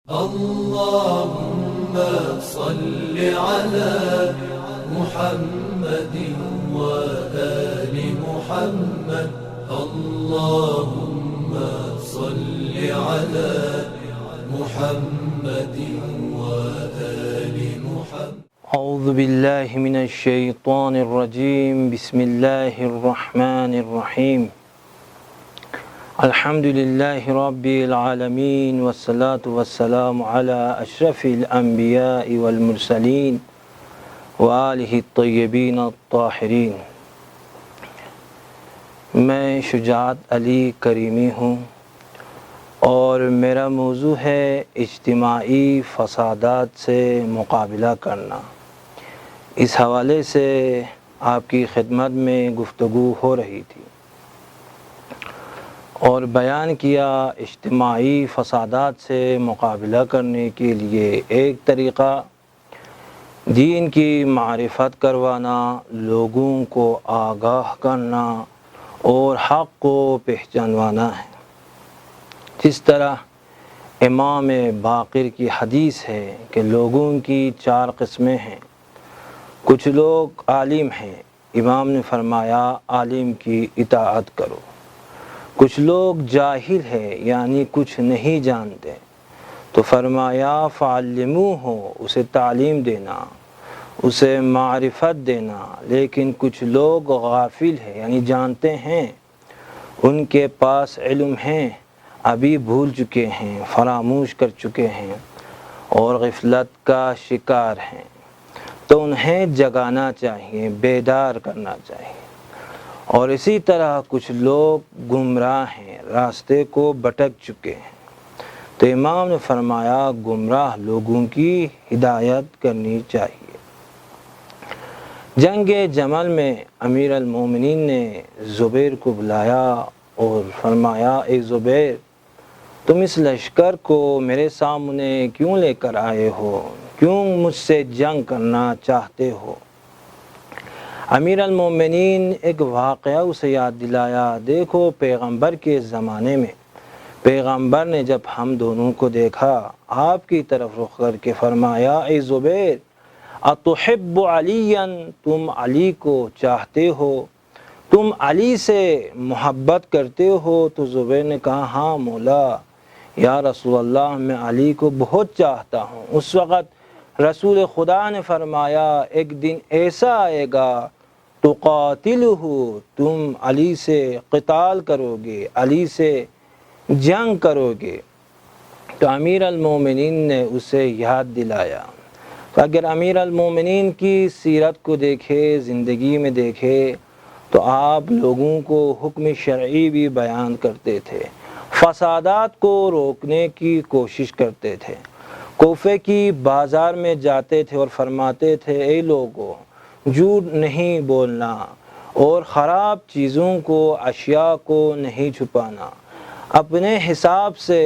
اللهم صل على محمد وآل محمد اللهم صل على محمد وآل محمد اعوذ باللہ من الشیطان الرجیم بسم اللہ الرحمن الرحیم الحمد للہ رب العالمین والصلاة والسلام علی اشرف الانبیاء والمرسلین وآلہ الطیبین الطاہرین۔ میں شجاعت علی کریمی ہوں اور میرا موضوع ہے اجتماعی فسادات سے مقابلہ کرنا۔ اس حوالے سے آپ کی خدمت میں گفتگو ہو رہی تھی اور بیان کیا اجتماعی فسادات سے مقابلہ کرنے کے لیے ایک طریقہ دین کی معرفت کروانا، لوگوں کو آگاہ کرنا اور حق کو پہچانوانا ہے۔ جس طرح امام باقر کی حدیث ہے کہ لوگوں کی 4 قسمیں ہیں۔ کچھ لوگ عالم ہیں، امام نے فرمایا عالم کی اطاعت کرو۔ کچھ لوگ جاہل ہے یعنی کچھ نہیں جانتے، تو فرمایا فعلموہ، اسے تعلیم دینا، اسے معرفت دینا۔ لیکن کچھ لوگ غافل ہے یعنی جانتے ہیں، ان کے پاس علم ہیں، ابھی بھول چکے ہیں، فراموش کر چکے ہیں اور غفلت کا شکار ہیں، تو انہیں جگانا چاہیے، بیدار کرنا چاہیے۔ اور اسی طرح کچھ لوگ گمراہ ہیں، راستے کو بھٹک چکے ہیں، تو امام نے فرمایا گمراہ لوگوں کی ہدایت کرنی چاہیے۔ جنگ جمل میں امیر المومنین نے زبیر کو بلایا اور فرمایا اے زبیر، تم اس لشکر کو میرے سامنے کیوں لے کر آئے ہو؟ کیوں مجھ سے جنگ کرنا چاہتے ہو؟ امیر المومنین ایک واقعہ اسے یاد دلایا۔ دیکھو پیغمبر کے زمانے میں پیغمبر نے جب ہم دونوں کو دیکھا، آپ کی طرف رخ کر کے فرمایا اے زبیر اتحب علیا، تم علی کو چاہتے ہو، تم علی سے محبت کرتے ہو؟ تو زبیر نے کہا ہاں مولا، یا رسول اللہ میں علی کو بہت چاہتا ہوں۔ اس وقت رسول خدا نے فرمایا ایک دن ایسا آئے گا تقاتلہ، تم علی سے قتال کرو گے، علی سے جنگ کرو گے۔ تو امیر المومنین نے اسے یاد دلایا۔ تو اگر امیر المومنین کی سیرت کو دیکھے، زندگی میں دیکھے، تو آپ لوگوں کو حکم شرعی بھی بیان کرتے تھے، فسادات کو روکنے کی کوشش کرتے تھے۔ کوفے کی بازار میں جاتے تھے اور فرماتے تھے اے لوگوں، جھوٹ نہیں بولنا اور خراب چیزوں کو، اشیاء کو نہیں چھپانا، اپنے حساب سے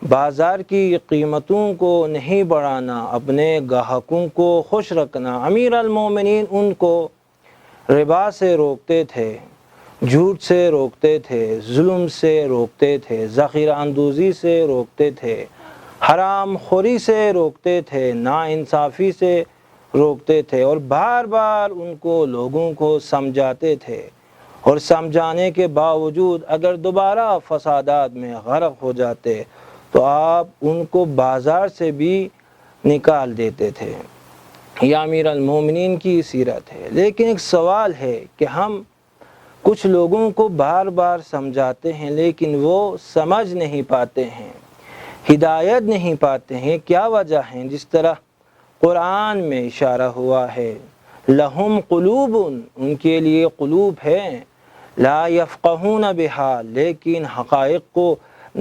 بازار کی قیمتوں کو نہیں بڑھانا، اپنے گاہکوں کو خوش رکھنا۔ امیر المومنین ان کو ربا سے روکتے تھے، جھوٹ سے روکتے تھے، ظلم سے روکتے تھے، ذخیرہ اندوزی سے روکتے تھے، حرام خوری سے روکتے تھے، ناانصافی سے روکتے تھے، اور بار بار ان کو لوگوں کو سمجھاتے تھے۔ اور سمجھانے کے باوجود اگر دوبارہ فسادات میں غرق ہو جاتے تو آپ ان کو بازار سے بھی نکال دیتے تھے۔ یہ امیر المومنین کی سیرت ہے۔ لیکن ایک سوال ہے کہ ہم کچھ لوگوں کو بار بار سمجھاتے ہیں لیکن وہ سمجھ نہیں پاتے ہیں، ہدایت نہیں پاتے ہیں۔ کیا وجہ ہے؟ جس طرح قرآن میں اشارہ ہوا ہے لہم قلوب، ان کے لیے قلوب ہے، لا یفقہون بہا، لیکن حقائق کو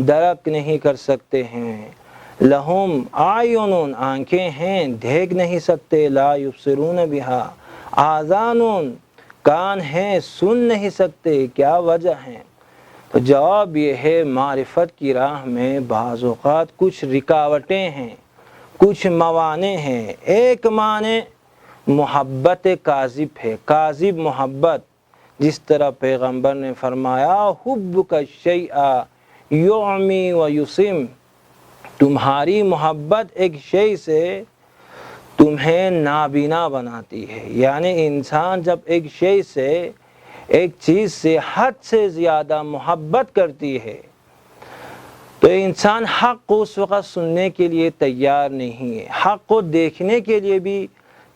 درک نہیں کر سکتے ہیں۔ لہم اعین، آنکھیں ہیں، دیکھ نہیں سکتے، لا یبصرون بہا، آذان، کان ہیں، سن نہیں سکتے۔ کیا وجہ ہے؟ تو جواب یہ ہے معرفت کی راہ میں بعض اوقات کچھ رکاوٹیں ہیں، کچھ موانع ہیں۔ ایک معنی محبت کاذب ہے، کاذب محبت۔ جس طرح پیغمبر نے فرمایا حب کا شیء یعمی و یسم، تمہاری محبت ایک شے سے تمہیں نابینا بناتی ہے، یعنی انسان جب ایک شے سے، ایک چیز سے حد سے زیادہ محبت کرتی ہے تو انسان حق کو اس وقت سننے کے لیے تیار نہیں ہے، حق کو دیکھنے کے لیے بھی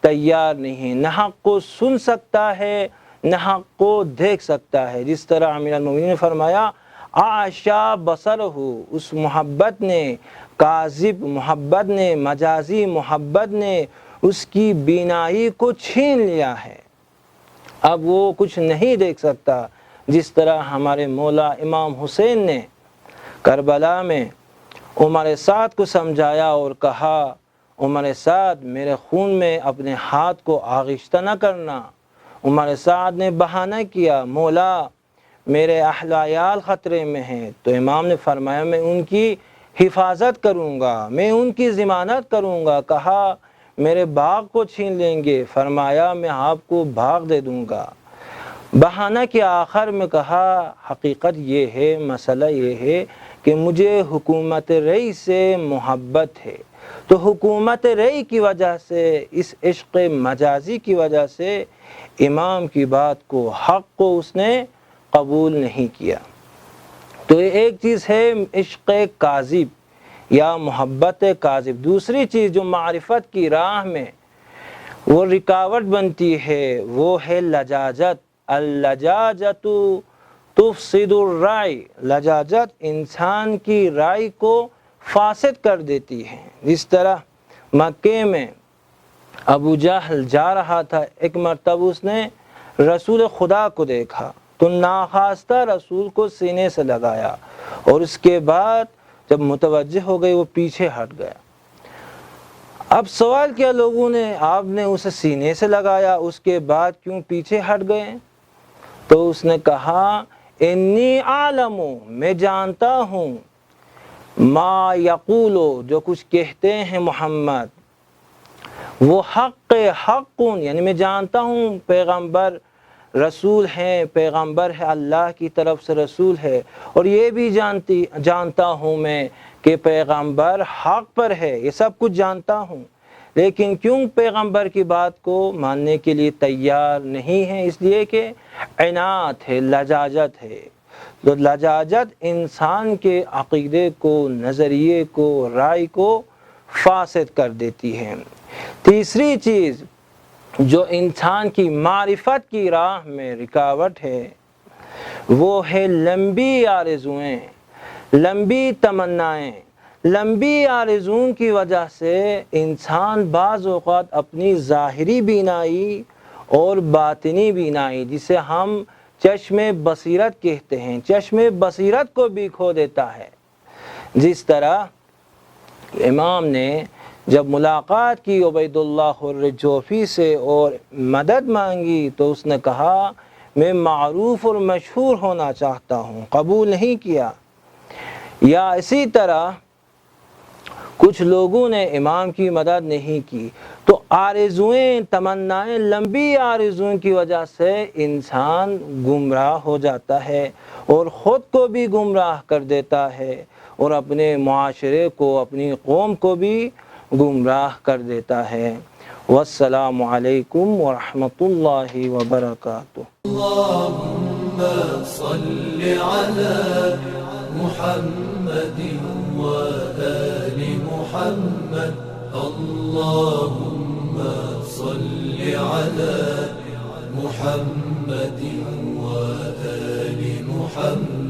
تیار نہیں ہے، نہ حق کو سن سکتا ہے نہ حق کو دیکھ سکتا ہے۔ جس طرح امیر المومنین نے فرمایا عاشا بصرہ، اس محبت نے، کاذب محبت نے، مجازی محبت نے اس کی بینائی کو چھین لیا ہے، اب وہ کچھ نہیں دیکھ سکتا۔ جس طرح ہمارے مولا امام حسین نے کربلا میں عمر سعد کو سمجھایا اور کہا عمر سعد میرے خون میں اپنے ہاتھ کو آغشتہ نہ کرنا۔ عمر سعد نے بہانہ کیا مولا میرے اہل عیال خطرے میں ہیں، تو امام نے فرمایا میں ان کی حفاظت کروں گا، میں ان کی ضمانت کروں گا۔ کہا میرے باغ کو چھین لیں گے، فرمایا میں آپ کو باغ دے دوں گا۔ بہانہ کے آخر میں کہا حقیقت یہ ہے، مسئلہ یہ ہے کہ مجھے حکومت رئی سے محبت ہے، تو حکومت رئی کی وجہ سے، اس عشق مجازی کی وجہ سے امام کی بات کو، حق کو اس نے قبول نہیں کیا۔ تو ایک چیز ہے عشق کاذب یا محبت کاذب، دوسری چیز جو معرفت کی راہ میں وہ رکاوٹ بنتی ہے وہ ہے لجاجت۔ اللجاجت تفسد الرائے، لجاجت انسان کی رائے کو فاسد کر دیتی ہے۔ جس طرح مکے میں ابو جہل جا رہا تھا، ایک مرتبہ اس نے رسول خدا کو دیکھا تو ناخواستہ رسول کو سینے سے لگایا، اور اس کے بعد جب متوجہ ہو گئی وہ پیچھے ہٹ گیا۔ اب سوال کیا لوگوں نے، آپ نے اسے سینے سے لگایا اس کے بعد کیوں پیچھے ہٹ گئے؟ تو اس نے کہا انی عالم، میں جانتا ہوں، ما یقولو، جو کچھ کہتے ہیں محمد، وہ حق یعنی میں جانتا ہوں پیغمبر رسول ہیں، پیغمبر ہے، اللہ کی طرف سے رسول ہے، اور یہ بھی جانتا ہوں میں کہ پیغمبر حق پر ہے، یہ سب کچھ جانتا ہوں، لیکن کیوں پیغمبر کی بات کو ماننے کے لیے تیار نہیں ہے؟ اس لیے کہ عناد ہے، لجاجت ہے۔ تو لجاجت انسان کے عقیدے کو، نظریے کو، رائے کو فاسد کر دیتی ہے۔ تیسری چیز جو انسان کی معرفت کی راہ میں رکاوٹ ہے وہ ہے لمبی آرزوئیں، لمبی تمنائیں۔ لمبی آرزوؤں کی وجہ سے انسان بعض اوقات اپنی ظاہری بینائی اور باطنی بینائی، جسے ہم چشم بصیرت کہتے ہیں، چشم بصیرت کو بھی کھو دیتا ہے۔ جس طرح امام نے جب ملاقات کی عبید اللہ الجوفی سے اور مدد مانگی تو اس نے کہا میں معروف اور مشہور ہونا چاہتا ہوں، قبول نہیں کیا۔ یا اسی طرح کچھ لوگوں نے امام کی مدد نہیں کی، تو آرزوئیں، تمنائیں، لمبی آرزوؤں کی وجہ سے انسان گمراہ ہو جاتا ہے اور خود کو بھی گمراہ کر دیتا ہے اور اپنے معاشرے کو، اپنی قوم کو بھی گمراہ کر دیتا ہے۔ والسلام علیکم ورحمۃ اللہ وبرکاتہ۔ اللهم صل على محمد وآل محمد، اللهم صل على محمد وآل محمد۔